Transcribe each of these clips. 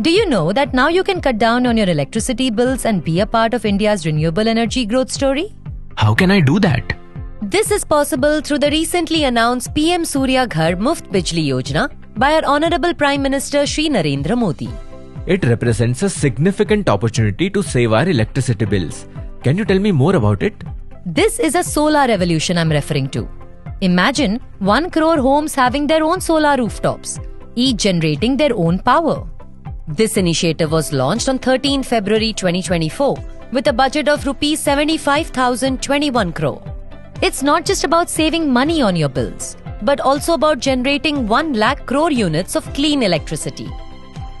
Do you know that now you can cut down on your electricity bills and be a part of India's renewable energy growth story? How can I do that? This is possible through the recently announced PM Surya Ghar Muft Bijli Yojana by our Honorable Prime Minister Shri Narendra Modi. It represents a significant opportunity to save our electricity bills. Can you tell me more about it? This is a solar revolution I'm referring to. Imagine 1 crore homes having their own solar rooftops, each generating their own power. This initiative was launched on 13 February 2024 with a budget of Rs 75,021 crore. It's not just about saving money on your bills, but also about generating 1 lakh crore units of clean electricity.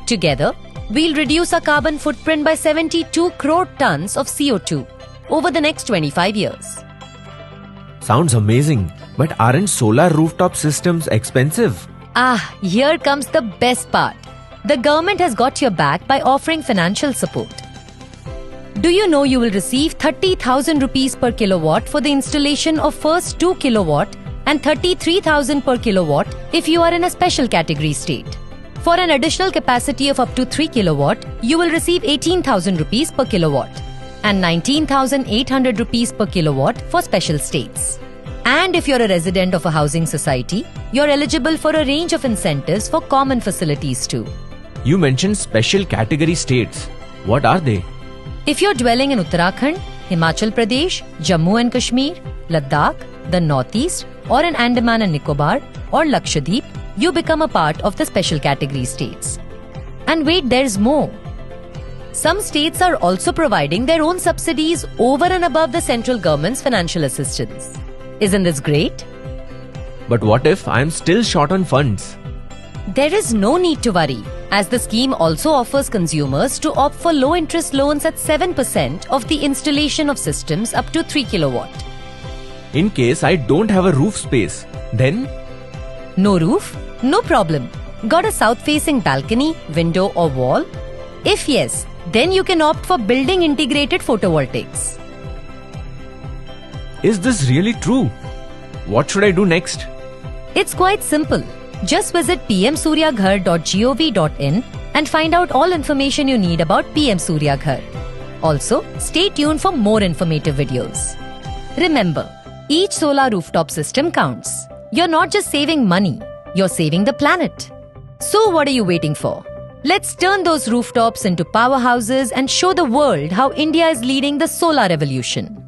Together, we'll reduce our carbon footprint by 72 crore tons of CO2 over the next 25 years. Sounds amazing, but aren't solar rooftop systems expensive? Here comes the best part. The government has got your back by offering financial support. Do you know you will receive 30,000 rupees per kilowatt for the installation of first 2 kilowatt and 33,000 per kilowatt if you are in a special category state. For an additional capacity of up to 3 kilowatt, you will receive 18,000 rupees per kilowatt and 19,800 rupees per kilowatt for special states. And if you're a resident of a housing society, you're eligible for a range of incentives for common facilities too. You mentioned special category states. What are they? If you're dwelling in Uttarakhand, Himachal Pradesh, Jammu and Kashmir, Ladakh, the Northeast, or in Andaman and Nicobar, or Lakshadweep, you become a part of the special category states. And wait, there's more. Some states are also providing their own subsidies over and above the central government's financial assistance. Isn't this great? But what if I'm still short on funds? There is no need to worry, as the scheme also offers consumers to opt for low-interest loans at 7% of the installation of systems up to 3 kilowatt. In case I don't have a roof space, then? No roof? No problem. Got a south-facing balcony, window or wall? If yes, then you can opt for building integrated photovoltaics. Is this really true? What should I do next? It's quite simple. Just visit pmsuryaghar.gov.in and find out all information you need about PM Surya Ghar. Also, stay tuned for more informative videos. Remember, each solar rooftop system counts. You're not just saving money, you're saving the planet. So what are you waiting for? Let's turn those rooftops into powerhouses and show the world how India is leading the solar revolution.